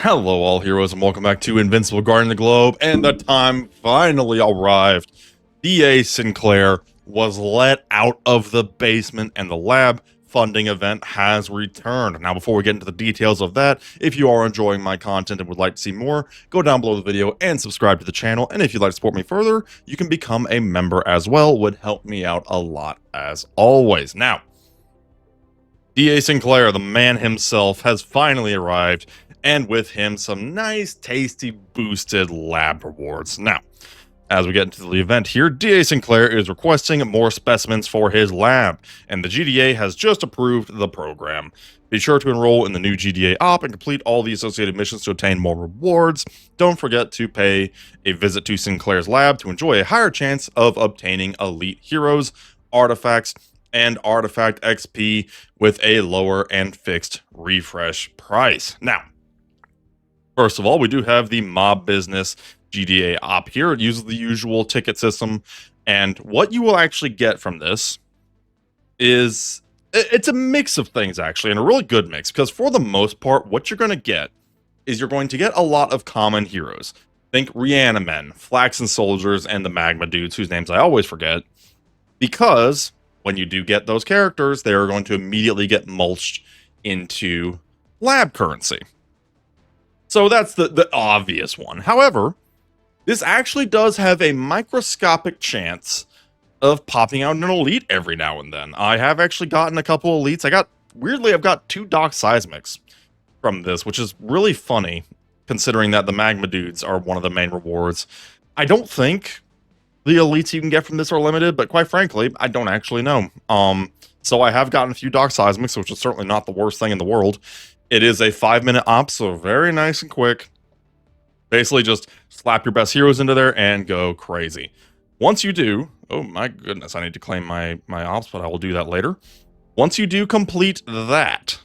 Hello all heroes and welcome back to Invincible guarding the globe, and the time finally arrived. DA Sinclair was let out of the basement and the lab funding event has returned. Now before we get into the details of that, if you are enjoying my content and would like to see more, go down below the video and subscribe to the channel, and if you'd like to support me further, you can become a member as well. Would help me out a lot as always. Now, DA Sinclair, the man himself, has finally arrived, and with him some nice tasty boosted lab rewards. Now, as we get into the event here, DA Sinclair is requesting more specimens for his lab, and the GDA has just approved the program. Be sure to enroll in the new GDA op and complete all the associated missions to obtain more rewards. Don't forget to pay a visit to Sinclair's lab to enjoy a higher chance of obtaining elite heroes, artifacts, and artifact XP with a lower and fixed refresh price. Now, first of all, we do have the mob business GDA op here. It uses the usual ticket system, and what you will actually get from this is it's a mix of things actually, and a really good mix, because for the most part what you're going to get is you're going to get a lot of common heroes. Think Reanimen, Flaxen Soldiers, and the Magma dudes whose names I always forget, because when you do get those characters, they are going to immediately get mulched into lab currency. So that's the obvious one. However, this actually does have a microscopic chance of popping out an elite every now and then. I have actually gotten a couple elites. I've got 2 Doc Seismics from this, which is really funny, considering that the Magma dudes are one of the main rewards. I don't think the elites you can get from this are limited, but quite frankly, I don't actually know. So I have gotten a few Doc Seismics, which is certainly not the worst thing in the world. It is a 5-minute op, so very nice and quick. Basically just slap your best heroes into there and go crazy. Once you do, oh my goodness, I need to claim my ops, but I will do that later. Once you do complete that,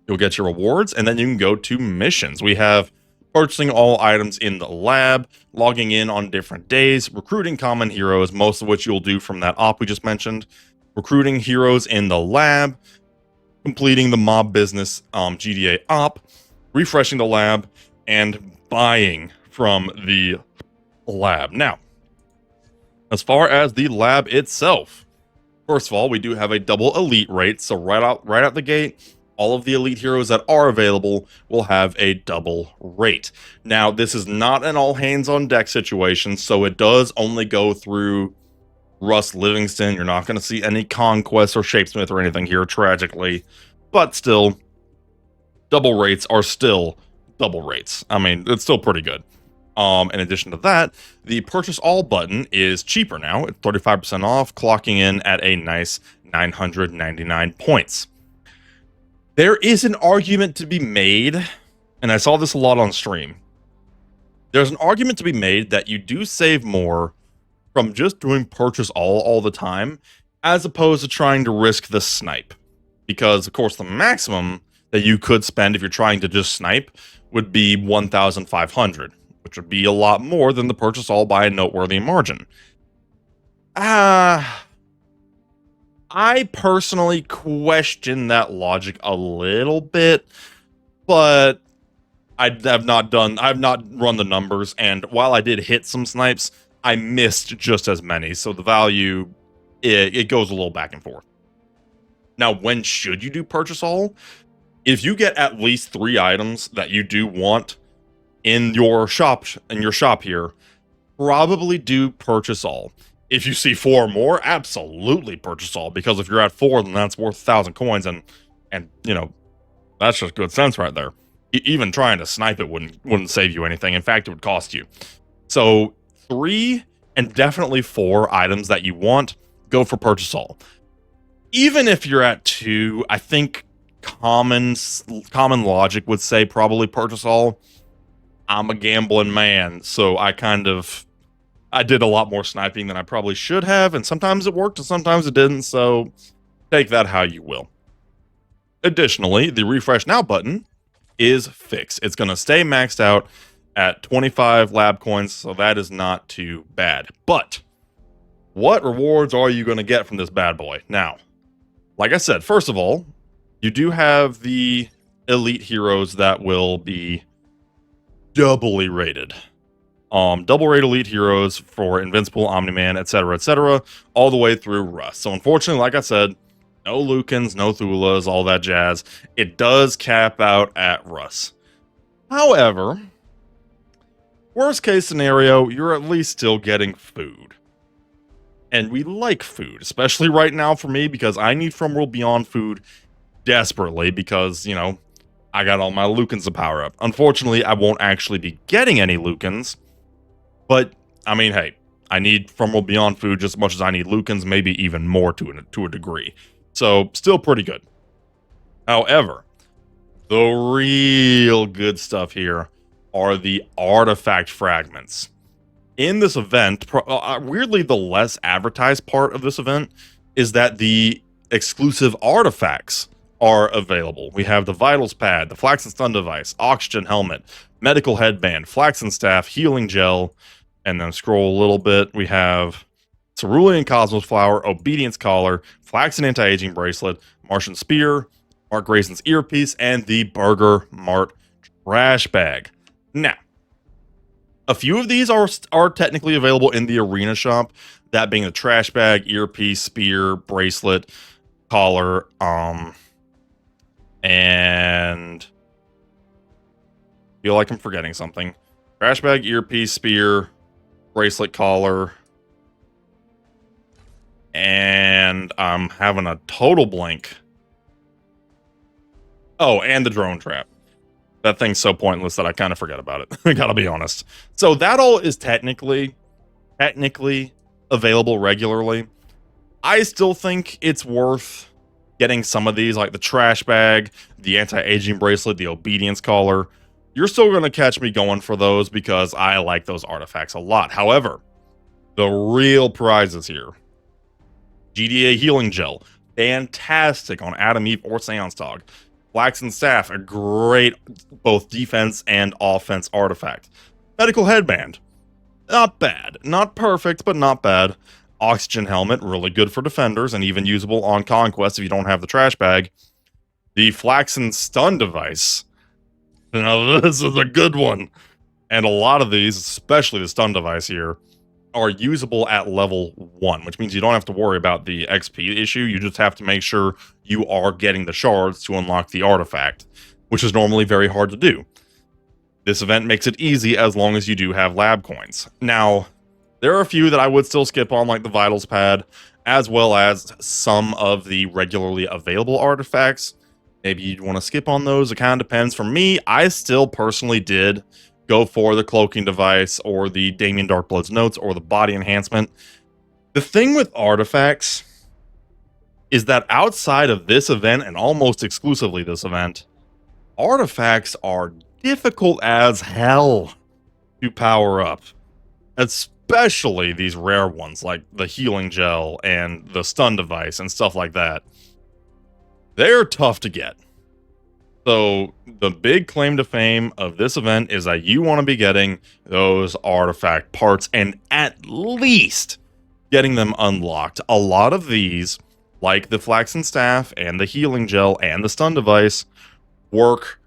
you'll get your rewards, and then you can go to missions. We have purchasing all items in the lab, logging in on different days, recruiting common heroes, most of which you'll do from that op we just mentioned, recruiting heroes in the lab, completing the mob business GDA op, refreshing the lab, and buying from the lab. Now, as far as the lab itself, first of all, we do have a double elite rate, so right out the gate, all of the elite heroes that are available will have a double rate. Now, this is not an all hands on deck situation, so it does only go through Russ Livingston. You're not going to see any Conquest or Shapesmith or anything here, tragically, but still, double rates are still double rates. I mean, it's still pretty good. In addition to that, the purchase all button is cheaper now. It's 35% off, clocking in at a nice 999 points. There is an argument to be made, and I saw this a lot on stream. There's an argument to be made that you do save more from just doing purchase all the time, as opposed to trying to risk the snipe. Because, of course, the maximum that you could spend if you're trying to just snipe would be 1,500, which would be a lot more than the purchase all by a noteworthy margin. I personally question that logic a little bit, but I've not run the numbers, and while I did hit some snipes, I missed just as many, so the value, it goes a little back and forth. Now, when should you do purchase all? If you get at least 3 items that you do want in your shop here, probably do purchase all. If you see 4 or more, absolutely purchase all, because if you're at 4, then that's worth 1,000 coins, and you know, that's just good sense right there. Even trying to snipe it wouldn't save you anything. In fact, it would cost you. So 3 and definitely 4 items that you want, go for purchase all. Even if you're at 2, I think common logic would say probably purchase all. I'm a gambling man, so I did a lot more sniping than I probably should have, and sometimes it worked and sometimes it didn't, so take that how you will. Additionally, the refresh now button is fixed. It's going to stay maxed out at 25 lab coins, so that is not too bad. But what rewards are you going to get from this bad boy? Now, like I said, first of all, you do have the elite heroes that will be doubly rated. Double rate elite heroes for Invincible, Omni-Man, etc., all the way through Rust. So unfortunately, like I said, no Lucans, no Thulas, all that jazz. It does cap out at Rust. However, worst case scenario, you're at least still getting food. And we like food, especially right now for me, because I need From World Beyond food desperately because, you know, I got all my Lucans to power up. Unfortunately, I won't actually be getting any Lucans, but, I mean, hey, I need From World Beyond food just as much as I need Lucans, maybe even more to a degree. So, still pretty good. However, the real good stuff here are the artifact fragments. In this event, weirdly, the less advertised part of this event is that the exclusive artifacts are available. We have the Vitals Pad, the Flaxen Stun Device, Oxygen Helmet, Medical Headband, Flaxen Staff, Healing Gel, and then scroll a little bit. We have Cerulean Cosmos Flower, Obedience Collar, Flaxen Anti-Aging Bracelet, Martian Spear, Mark Grayson's Earpiece, and the Burger Mart Trash Bag. Now, a few of these are technically available in the arena shop, that being the trash bag, earpiece, spear, bracelet, collar, and feel like I'm forgetting something. Trash bag, earpiece, spear, bracelet, collar, and I'm having a total blank. Oh, and the drone trap. That thing's so pointless that I kind of forget about it. I gotta be honest. So that all is technically available regularly. I still think it's worth getting some of these, like the trash bag, the anti-aging bracelet, the obedience collar. You're still going to catch me going for those because I like those artifacts a lot. However, the real prizes here. GDA Healing Gel. Fantastic on Adam Eve or Seance Dog. Flaxen Staff, a great both defense and offense artifact. Medical Headband, not bad. Not perfect, but not bad. Oxygen Helmet, really good for defenders and even usable on Conquest if you don't have the trash bag. The Flaxen Stun Device. Now, this is a good one. And a lot of these, especially the Stun Device here, are usable at level 1, which means you don't have to worry about the XP issue. You just have to make sure you are getting the shards to unlock the artifact, which is normally very hard to do. This event makes it easy as long as you do have lab coins. Now, there are a few that I would still skip on, like the Vitals Pad, as well as some of the regularly available artifacts. Maybe you'd want to skip on those. It kind of depends. For me, I still personally did go for the Cloaking Device or the Damien Darkblood's Notes or the Body Enhancement. The thing with artifacts is that outside of this event, and almost exclusively this event, artifacts are difficult as hell to power up. Especially these rare ones like the Healing Gel and the Stun Device and stuff like that. They're tough to get. So the big claim to fame of this event is that you want to be getting those artifact parts and at least getting them unlocked. A lot of these, like the Flaxen Staff and the Healing Gel and the Stun Device, work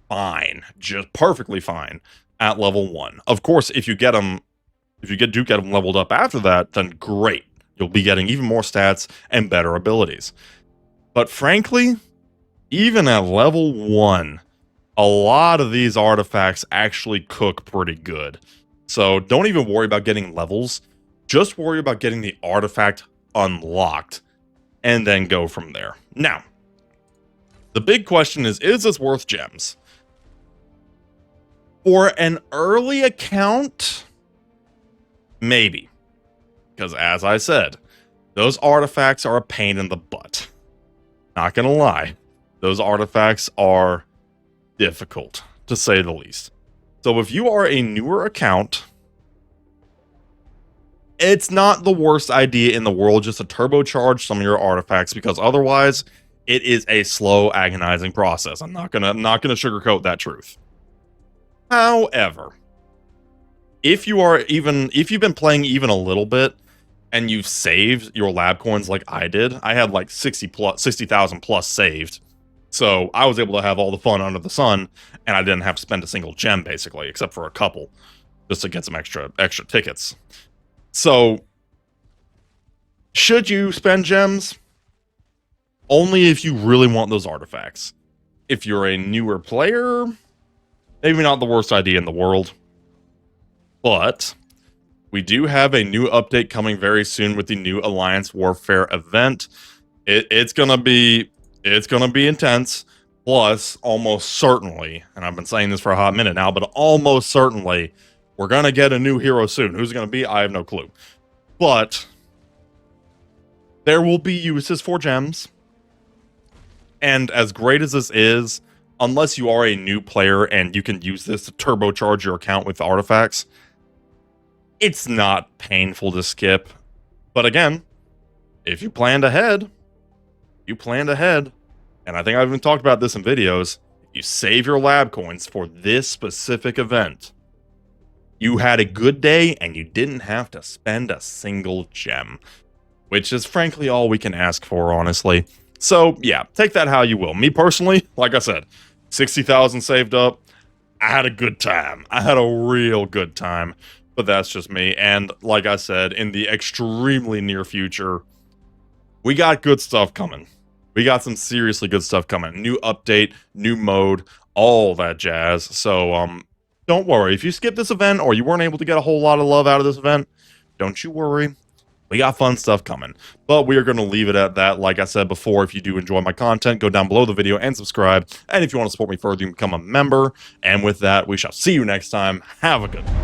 fine, just perfectly fine at level 1. Of course, if you get them, do get them leveled up after that, then great. You'll be getting even more stats and better abilities. But frankly, even at level 1, a lot of these artifacts actually cook pretty good. So don't even worry about getting levels. Just worry about getting the artifact unlocked and then go from there. Now, the big question is this worth gems? For an early account, maybe. Because as I said, those artifacts are a pain in the butt. Not gonna lie. Those artifacts are difficult, to say the least. So if you are a newer account, it's not the worst idea in the world just to turbocharge some of your artifacts, because otherwise it is a slow, agonizing process. I'm not gonna sugarcoat that truth. However, if you've been playing even a little bit and you've saved your lab coins like I did, I had like 60,000 plus saved. So I was able to have all the fun under the sun, and I didn't have to spend a single gem, basically, except for a couple, just to get some extra tickets. So, should you spend gems? Only if you really want those artifacts. If you're a newer player, maybe not the worst idea in the world. But we do have a new update coming very soon with the new Alliance Warfare event. It's gonna be intense. Plus, almost certainly, and I've been saying this for a hot minute now, but almost certainly, we're gonna get a new hero soon. Who's it gonna be? I have no clue. But there will be uses for gems. And as great as this is, unless you are a new player and you can use this to turbocharge your account with artifacts, it's not painful to skip. But again, if you planned ahead, you planned ahead. And I think I've even talked about this in videos. If you save your lab coins for this specific event, you had a good day and you didn't have to spend a single gem, which is frankly all we can ask for, honestly. So yeah, take that how you will. Me personally, like I said, 60,000 saved up. I had a good time. I had a real good time, but that's just me. And like I said, in the extremely near future, we got good stuff coming. We got some seriously good stuff coming. New update, new mode, all that jazz. So don't worry. If you skip this event or you weren't able to get a whole lot of love out of this event, don't you worry. We got fun stuff coming, but we are going to leave it at that. Like I said before, if you do enjoy my content, go down below the video and subscribe. And if you want to support me further, you can become a member. And with that, we shall see you next time. Have a good one.